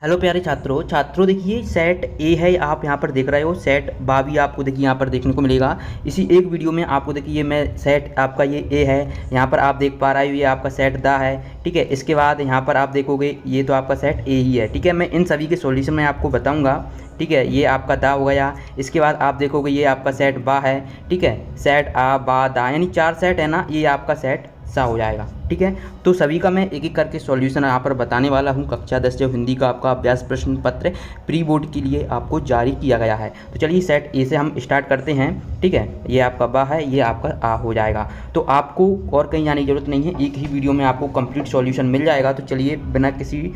Hello प्यारे छात्रों देखिए सेट ए है, आप यहाँ पर देख रहे हो। सेट बा भी आपको देखिए यहाँ पर देखने को मिलेगा। इसी एक वीडियो में आपको देखिए मैं सेट आपका ये ए है, यहाँ पर आप देख पा रहे हो ये आपका सेट दा है, ठीक है। इसके बाद यहाँ पर आप देखोगे ये तो आपका सेट ए ही है, ठीक है। मैं इन सभी के सॉल्यूशन में आपको बताऊँगा, ठीक है। ये आपका दा हो गया। इसके बाद आप देखोगे ये आपका सेट बा है, ठीक है। सेट आ बा दा यानी 4 सेट है ना, ये आपका सेट सा हो जाएगा, ठीक है। तो सभी का मैं एक एक करके सॉल्यूशन यहाँ पर बताने वाला हूँ। कक्षा 10 जो हिंदी का आपका अभ्यास प्रश्न पत्र प्री बोर्ड के लिए आपको जारी किया गया है। तो चलिए सेट ए से हम स्टार्ट करते हैं, ठीक है। ये आपका बा है, ये आपका आ हो जाएगा। तो आपको और कहीं जाने की जरूरत नहीं है, एक ही वीडियो में आपको कंप्लीट सॉल्यूशन मिल जाएगा। तो चलिए बिना किसी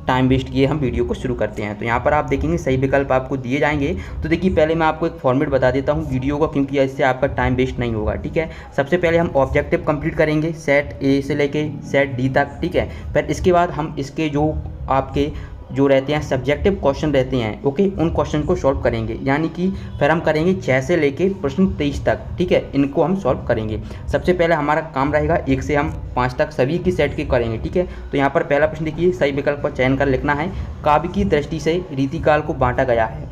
टाइम वेस्ट किए हम वीडियो को शुरू करते हैं। तो यहाँ पर आप देखेंगे सही विकल्प आपको दिए जाएंगे। तो देखिए पहले मैं आपको एक फॉर्मेट बता देता हूँ वीडियो का, क्योंकि इससे आपका टाइम वेस्ट नहीं होगा, ठीक है। सबसे पहले हम ऑब्जेक्टिव कंप्लीट करेंगे सेट ए से लेके सेट डी तक, ठीक है। फिर इसके बाद हम इसके जो आपके जो रहते हैं सब्जेक्टिव क्वेश्चन रहते हैं, ओके, उन क्वेश्चन को सॉल्व करेंगे। यानी कि फिर हम करेंगे 6 से लेके प्रश्न 23 तक, ठीक है। इनको हम सॉल्व करेंगे। सबसे पहले हमारा काम रहेगा 1 से हम 5 तक सभी की सेट के करेंगे, ठीक है। तो यहाँ पर पहला प्रश्न देखिए, सही विकल्प का चयन कर लिखना है। काव्य की दृष्टि से रीतिकाल को बांटा गया है,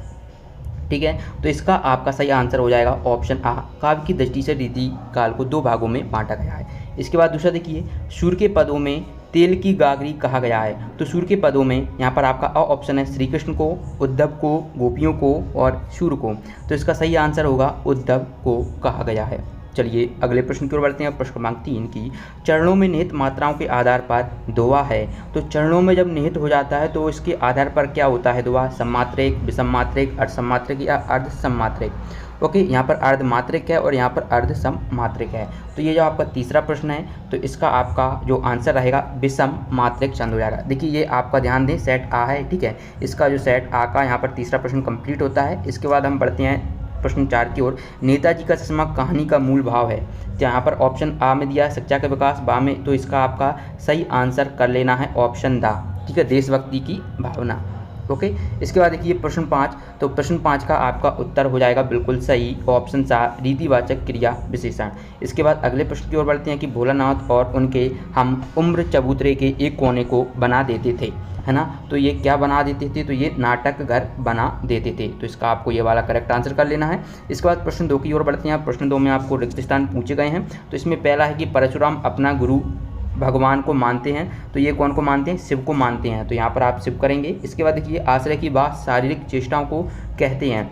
ठीक है। तो इसका आपका सही आंसर हो जाएगा ऑप्शन आ। काव्य की दृष्टि से रीतिकाल को 2 भागों में बांटा गया है। इसके बाद दूसरा देखिए, सूर्य के पदों में तेल की गागरी कहा गया है। तो सूर्य के पदों में यहाँ पर आपका अ ऑप्शन है श्री कृष्ण को, उद्धव को, गोपियों को और सूर्य को। तो इसका सही आंसर होगा उद्धव को कहा गया है। चलिए अगले प्रश्न की ओर बढ़ते हैं। प्रश्न क्रमांक 3 की चरणों में निहित मात्राओं के आधार पर दोहा है। तो चरणों में जब निहित हो जाता है तो इसके आधार पर क्या होता है दोहा? सम्मात्रक, विषममात्रक, अर्धसम्मात्रक या अर्धसम्मात्रक। ओके, यहाँ पर अर्धमात्रक है और यहाँ पर अर्धसम्मात्रक है। तो ये जो आपका तीसरा प्रश्न है, तो इसका आपका जो आंसर रहेगा विषममात्रक चंद हो जाएगा। देखिए ये आपका ध्यान दें, सेट आ है, ठीक है। इसका जो सेट आ का यहाँ पर तीसरा प्रश्न कंप्लीट होता है। इसके बाद हम बढ़ते हैं प्रश्न 4 की ओर। नेताजी का चश्मा कहानी का मूल भाव है। तो यहाँ पर ऑप्शन आ में दिया है सच्चा का विकास, बा में, तो इसका आपका सही आंसर कर लेना है ऑप्शन दा, ठीक है, देशभक्ति की भावना। ओके, इसके बाद देखिए प्रश्न 5। तो प्रश्न 5 का आपका उत्तर हो जाएगा बिल्कुल सही ऑप्शन सा, रीतिवाचक क्रिया विशेषण। इसके बाद अगले प्रश्न की ओर बढ़ते हैं कि भोलानाथ और उनके हम उम्र चबूतरे के एक कोने को बना देते थे, है ना। तो ये क्या बना देते थे? तो ये नाटक घर बना देते थे। तो इसका आपको ये वाला करेक्ट आंसर कर लेना है। इसके बाद प्रश्न 2 की ओर बढ़ते हैं। प्रश्न 2 में आपको रिक्त स्थान पूछे गए हैं। तो इसमें पहला है कि परशुराम अपना गुरु भगवान को मानते हैं। तो ये कौन को मानते हैं? शिव को मानते हैं। तो यहाँ पर आप शिव करेंगे। इसके बाद देखिए आश्रय की बात शारीरिक चेष्टाओं को कहते हैं।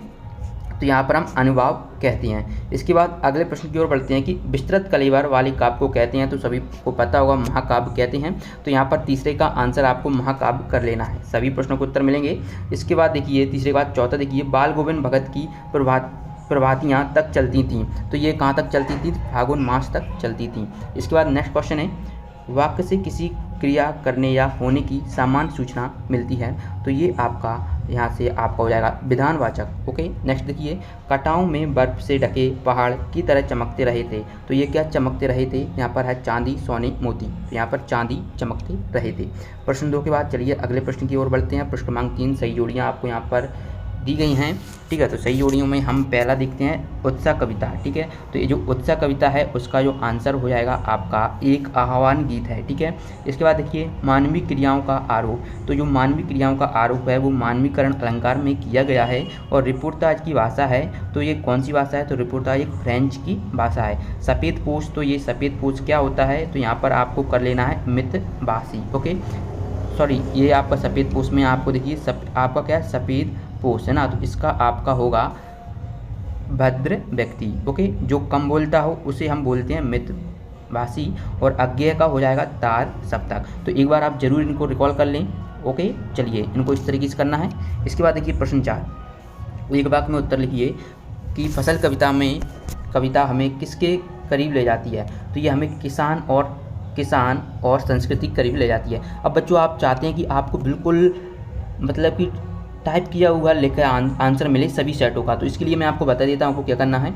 तो यहाँ पर हम अनुभाव कहते हैं। इसके बाद अगले प्रश्न की ओर बढ़ते हैं कि विस्तृत कलेवर वाली काव्य को कहते हैं। तो सभी को पता होगा महाकाव्य कहते हैं। तो यहाँ पर तीसरे का आंसर आपको महाकाव्य कर लेना है। सभी प्रश्नों को उत्तर मिलेंगे। इसके बाद देखिए तीसरे के बाद चौथा देखिए, बाल गोविंद भगत की प्रभातियाँ तक चलती थीं। तो ये कहाँ तक चलती थी? फागुन मास तक चलती थी। इसके बाद नेक्स्ट क्वेश्चन है, वाक्य से किसी क्रिया करने या होने की सामान्य सूचना मिलती है। तो ये आपका यहाँ से आपका हो जाएगा विधानवाचक। ओके, नेक्स्ट देखिए, कटाओं में बर्फ से ढके पहाड़ की तरह चमकते रहे थे। तो ये क्या चमकते रहे थे? यहाँ पर है चांदी, सोने, मोती। तो यहाँ पर चांदी चमकते रहे थे। प्रश्न 2 के बाद चलिए अगले प्रश्न की ओर बढ़ते हैं। प्रश्न क्रमांक 3 सही जोड़ियाँ आपको यहाँ पर दी गई हैं, ठीक है। तो सही जोड़ियों में हम पहला देखते हैं उत्साह कविता, ठीक है। तो ये जो उत्साह कविता है उसका जो आंसर हो जाएगा आपका एक आह्वान गीत है, ठीक है। इसके बाद देखिए मानवीय क्रियाओं का आरोप। तो जो मानवीय क्रियाओं का आरोप है वो मानवीकरण अलंकार में किया गया है और रिपोर्टाज की भाषा है। तो ये कौन सी भाषा है? तो रिपोर्टाज एक फ्रेंच की भाषा है। सफ़ेद पोश, तो ये सफ़ेद पोश क्या होता है? तो यहाँ पर आपको कर लेना है मितभाषी। ओके, सॉरी, ये आपका सफ़ेद पोश में आपको देखिए आपका क्या है? सफ़ेद पोष है ना। तो इसका आपका होगा भद्र व्यक्ति। ओके, जो कम बोलता हो उसे हम बोलते हैं मितभाषी और अज्ञेय का हो जाएगा तार सप्तक। तो एक बार आप जरूर इनको रिकॉल कर लें। ओके, चलिए इनको इस तरीके से करना है। इसके बाद देखिए प्रश्न 4, एक वाक्य में उत्तर लिखिए कि फसल कविता हमें किसके करीब ले जाती है। तो ये हमें किसान और संस्कृति के करीब ले जाती है। अब बच्चों आप चाहते हैं कि आपको बिल्कुल मतलब कि टाइप किया हुआ लिखा आंसर मिले सभी सेटों का। तो इसके लिए मैं आपको बता देता हूँ आपको क्या करना है।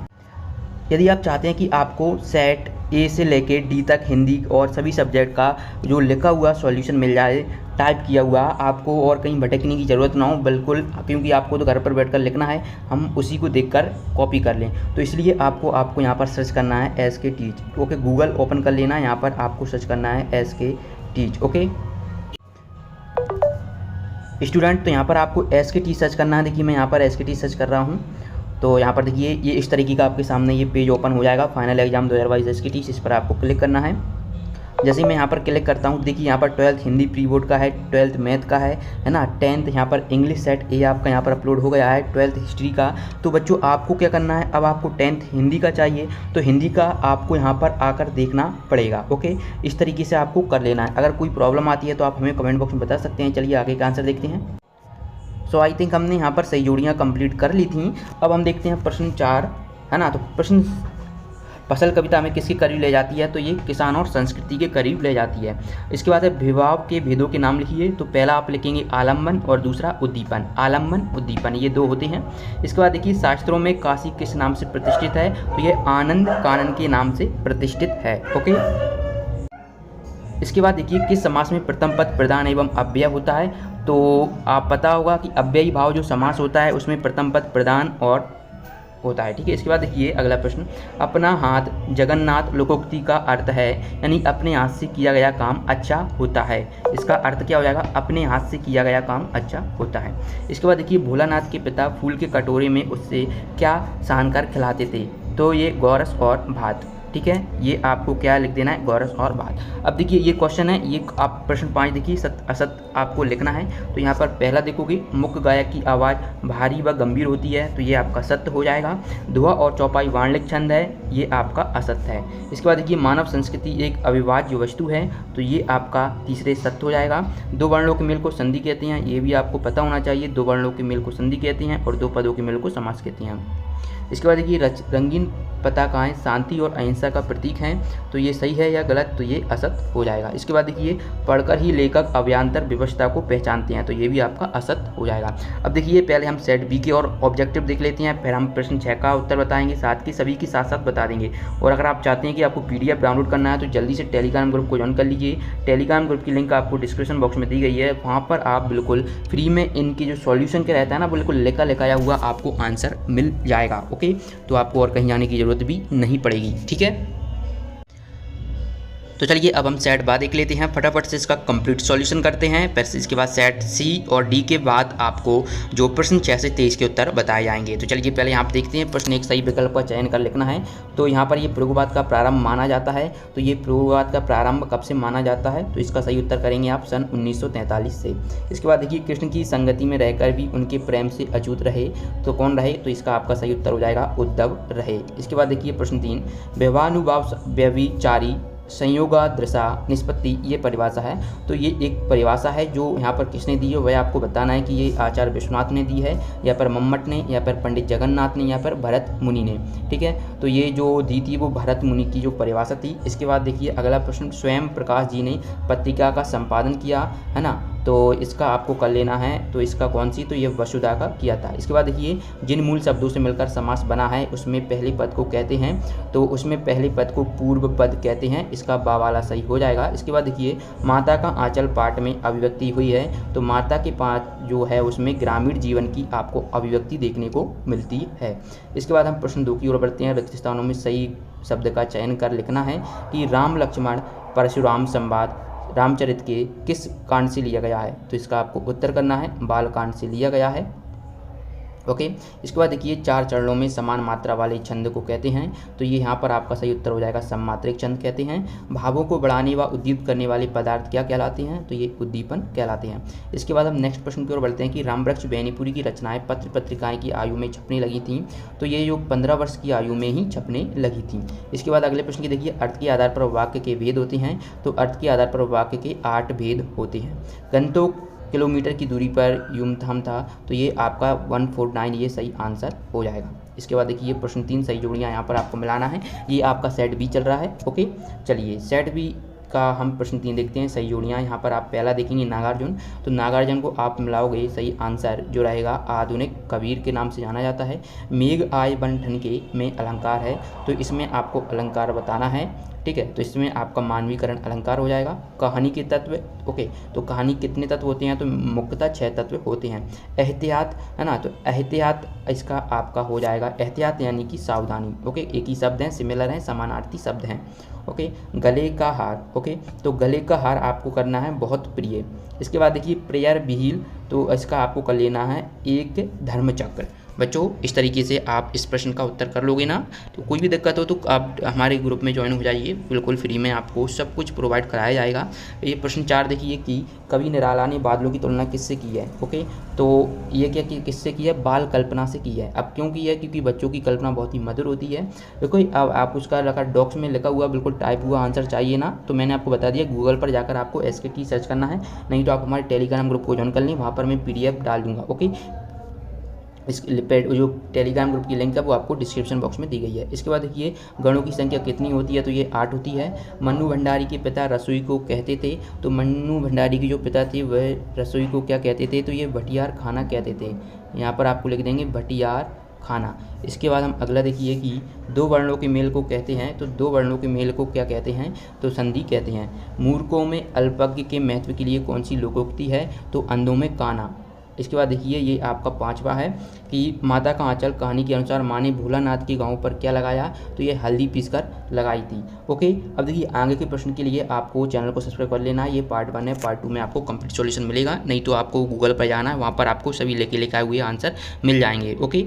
यदि आप चाहते हैं कि आपको सेट ए से लेके डी तक हिंदी और सभी सब्जेक्ट का जो लिखा हुआ सॉल्यूशन मिल जाए टाइप किया हुआ, आपको और कहीं भटकने की ज़रूरत ना हो बिल्कुल, क्योंकि आपको तो घर पर बैठकर लिखना है, हम उसी को देखकर कॉपी कर लें। तो इसलिए आपको यहाँ पर सर्च करना है एस के टीच। ओके, गूगल ओपन कर लेना है। यहाँ पर आपको सर्च करना है एस के टीच। ओके, स्टूडेंट, तो यहाँ पर आपको SKT सर्च करना है। देखिए मैं यहाँ पर SKT सर्च कर रहा हूँ, तो यहाँ पर देखिए ये इस तरीके का आपके सामने ये पेज ओपन हो जाएगा, फाइनल एग्जाम 2022 SKT। इस पर आपको क्लिक करना है। जैसे ही मैं यहाँ पर क्लिक करता हूँ, देखिए यहाँ पर 12th हिंदी प्री बोर्ड का है, 12th मैथ का है ना, 10th यहाँ पर इंग्लिश सेट ए आपका यहाँ पर अपलोड हो गया है, 12th हिस्ट्री का। तो बच्चों आपको क्या करना है, अब आपको 10th हिंदी का चाहिए, तो हिंदी का आपको यहाँ पर आकर देखना पड़ेगा। ओके, इस तरीके से आपको कर लेना है। अगर कोई प्रॉब्लम आती है तो आप हमें कमेंट बॉक्स में बता सकते हैं। चलिए आगे का आंसर देखते हैं। सो आई थिंक हमने यहाँ पर सही जोड़ियाँ कंप्लीट कर ली थी। अब हम देखते हैं प्रश्न 4, है ना। तो प्रश्न फसल कविता में किसके करीब ले जाती है, तो ये किसान और संस्कृति के करीब ले जाती है। इसके बाद है विभाव के भेदों के नाम लिखिए। तो पहला आप लिखेंगे आलम्बन और दूसरा उद्दीपन। आलम्बन उद्दीपन ये दो होते हैं। इसके बाद देखिए शास्त्रों में काशी किस नाम से प्रतिष्ठित है, तो ये आनंद कानन के नाम से प्रतिष्ठित है। ओके, इसके बाद देखिए किस समास में प्रथम पद प्रधान एवं अव्यय होता है, तो आप पता होगा कि अव्ययी भाव जो समास होता है उसमें प्रथम पद प्रधान और होता है। ठीक है, इसके बाद देखिए अगला प्रश्न, अपना हाथ जगन्नाथ लोकोक्ति का अर्थ है, यानी अपने हाथ से किया गया काम अच्छा होता है। इसका अर्थ क्या हो जाएगा, अपने हाथ से किया गया काम अच्छा होता है। इसके बाद देखिए भोलानाथ के पिता फूल के कटोरे में उससे क्या सानकर खिलाते थे, तो ये गौरस और भात। ठीक है, ये आपको क्या लिख देना है, गौरस और भात। अब देखिए ये क्वेश्चन है, ये आप प्रश्न 5 देखिए सत्य असत आपको लिखना है। तो यहाँ पर पहला देखोगे मुख्य गायक की आवाज़ भारी व गंभीर होती है, तो ये आपका सत्य हो जाएगा। धुआ और चौपाई वाणिज्यिक छंद है, ये आपका असत्य है। इसके बाद देखिए मानव संस्कृति एक अविभाज्य वस्तु है, तो ये आपका तीसरे सत्य हो जाएगा। दो वर्णों के मेल को संधि कहते हैं, ये भी आपको पता होना चाहिए। दो वर्णों के मेल को संधि कहते हैं और दो पदों के मेल को समास कहते हैं। इसके बाद देखिए रंगीन पताकाएं शांति और अहिंसा का प्रतीक हैं, तो ये सही है या गलत, तो ये असत हो जाएगा। इसके बाद देखिए पढ़कर ही लेखक अव्यांतर विवशता को पहचानते हैं, तो ये भी आपका असत हो जाएगा। अब देखिए पहले हम सेट बी के और ऑब्जेक्टिव देख लेते हैं, फिर हम प्रश्न 6 का उत्तर बताएंगे, साथ के सभी के साथ साथ बता देंगे। और अगर आप चाहते हैं कि आपको PDF डाउनलोड करना है तो जल्दी से टेलीग्राम ग्रुप को ज्वाइन कर लीजिए। टेलीग्राम ग्रुप की लिंक आपको डिस्क्रिप्शन बॉक्स में दी गई है, वहाँ पर आप बिल्कुल फ्री में इनकी जो सॉल्यूशन के रहता है ना, बिल्कुल लिखाया हुआ आपको आंसर मिल जाएगा। ओके, तो आपको और कहीं जाने की ज़रूरत भी नहीं पड़ेगी। ठीक है, तो चलिए अब हम सेट बा देख लेते हैं, फटाफट से इसका कंप्लीट सॉल्यूशन करते हैं। फिर इसके बाद सेट सी और डी के बाद आपको जो प्रश्न 6 से 23 के उत्तर बताए जाएंगे। तो चलिए पहले यहाँ पर देखते हैं, प्रश्न एक सही विकल्प का चयन कर लिखना है। तो यहाँ पर ये पूर्ववाद का प्रारंभ माना जाता है, तो ये पूर्ववाद का प्रारंभ कब से माना जाता है, तो इसका सही उत्तर करेंगे आप सन 1943 से। इसके बाद देखिए कृष्ण की संगति में रहकर भी उनके प्रेम से अछूत रहे, तो कौन रहे, तो इसका आपका सही उत्तर हो जाएगा उद्धव रहे। इसके बाद देखिए प्रश्न 3, व्यवानुभाव व्यभिचारी संयोगादृशा निष्पत्ति ये परिभाषा है, तो ये एक परिभाषा है जो यहाँ पर किसने दी है वह आपको बताना है कि ये आचार्य विश्वनाथ ने दी है, या पर मम्मट ने, या पर पंडित जगन्नाथ ने, या पर भरत मुनि ने। ठीक है, तो ये जो दी थी वो भरत मुनि की जो परिभाषा थी। इसके बाद देखिए अगला प्रश्न, स्वयं प्रकाश जी ने पत्रिका का संपादन किया, है ना, तो इसका आपको कर लेना है, तो इसका कौन सी, तो ये वसुधा का किया था। इसके बाद देखिए जिन मूल शब्दों से मिलकर समास बना है उसमें पहले पद को कहते हैं, तो उसमें पहले पद को पूर्व पद कहते हैं, इसका बा वाला सही हो जाएगा। इसके बाद देखिए माता का आंचल पाठ में अभिव्यक्ति हुई है, तो माता के पाठ जो है उसमें ग्रामीण जीवन की आपको अभिव्यक्ति देखने को मिलती है। इसके बाद हम प्रश्न 2 की ओर बढ़ते हैं। रिक्त स्थानों में सही शब्द का चयन कर लिखना है कि राम लक्ष्मण परशुराम संवाद रामचरित के किस कांड से लिया गया है, तो इसका आपको उत्तर करना है बाल कांड से लिया गया है। ओके, इसके बाद देखिए 4 चरणों में समान मात्रा वाले छंद को कहते हैं, तो ये यहाँ पर आपका सही उत्तर हो जाएगा सममात्रिक छंद कहते हैं। भावों को बढ़ाने व उद्दीपित करने वाले पदार्थ क्या कहलाते हैं, तो ये उद्दीपन कहलाते हैं। इसके बाद हम नेक्स्ट प्रश्न की ओर बढ़ते हैं कि रामवृक्ष बेनीपुरी की रचनाएं पत्र पत्रिकाएं की आयु में छपने लगी थी, तो ये जो 15 वर्ष की आयु में ही छपने लगी थी। इसके बाद अगले प्रश्न की देखिए अर्थ के आधार पर वाक्य के भेद होते हैं, तो अर्थ के आधार पर वाक्य के 8 भेद होते हैं। घंटों किलोमीटर की दूरी पर युमथम था, तो ये आपका 149 ये सही आंसर हो जाएगा। इसके बाद देखिए प्रश्न 3 सही जोड़ियाँ यहाँ पर आपको मिलाना है, ये आपका सेट बी चल रहा है। ओके, चलिए सेट बी का हम प्रश्न 3 देखते हैं, सही जोड़ियाँ। यहाँ पर आप पहला देखेंगे नागार्जुन, तो नागार्जुन को आप मिलाओगे, सही आंसर जो रहेगा आधुनिक कबीर के नाम से जाना जाता है। मेघ आय बन ठनके में अलंकार है, तो इसमें आपको अलंकार बताना है। ठीक है, तो इसमें आपका मानवीकरण अलंकार हो जाएगा। कहानी के तत्व, ओके, तो कहानी कितने तत्व होते हैं, तो मुख्यतः 6 तत्व होते हैं। एहतियात, है ना, तो एहतियात इसका आपका हो जाएगा एहतियात यानी कि सावधानी। ओके, एक ही शब्द हैं, सिमिलर हैं, समानार्थी शब्द हैं। ओके, गले का हार, ओके, तो गले का हार आपको करना है बहुत प्रिय, इसके बाद देखिए प्रेयर व्हील, तो इसका आपको कर लेना है एक धर्मचक्र। बच्चों इस तरीके से आप इस प्रश्न का उत्तर कर लोगे ना, तो कोई भी दिक्कत हो तो आप हमारे ग्रुप में ज्वाइन हो जाइए, बिल्कुल फ्री में आपको सब कुछ प्रोवाइड कराया जाएगा। ये प्रश्न 4 देखिए कि कवि निराला ने बादलों की तुलना किससे की है। ओके, तो ये क्या कि किससे की है, बाल कल्पना से की है। अब क्यों की है, क्योंकि बच्चों की कल्पना बहुत ही मधुर होती है। देखो अब आप उसका लगा डॉक्स में लिखा हुआ बिल्कुल टाइप हुआ आंसर चाहिए ना, तो मैंने आपको बता दिया गूगल पर जाकर आपको SKT सर्च करना है, नहीं तो आप हमारे टेलीग्राम ग्रुप को ज्वाइन कर लें, वहाँ पर मैं PDF डाल दूँगा। ओके, इस जो टेलीग्राम ग्रुप की लिंक है वो आपको डिस्क्रिप्शन बॉक्स में दी गई है। इसके बाद देखिए गणों की संख्या कितनी होती है, तो ये 8 होती है। मन्नू भंडारी के पिता रसोई को कहते थे, तो मन्नू भंडारी के जो पिता थे वह रसोई को क्या कहते थे, तो ये भटियार खाना कहते थे। यहाँ पर आपको लिख देंगे भटियार खाना। इसके बाद हम अगला देखिए कि 2 वर्णों के मेल को कहते हैं, तो 2 वर्णों के मेल को क्या कहते हैं, तो संधि कहते हैं। मूर्खों में अल्पज्ञ के महत्व के लिए कौन सी लोकोक्ति है, तो अंधों में काना। इसके बाद देखिए ये आपका 5वां है कि माता का आंचल कहानी के अनुसार माँ ने भोलानाथ के गांव पर क्या लगाया, तो ये हल्दी पीसकर लगाई थी। ओके, अब देखिए आगे के प्रश्न के लिए आपको चैनल को सब्सक्राइब कर लेना है। ये पार्ट 1 है, पार्ट 2 में आपको कंप्लीट सॉल्यूशन मिलेगा, नहीं तो आपको गूगल पर जाना है, वहाँ पर आपको सभी लेके आए हुए आंसर मिल जाएंगे। ओके।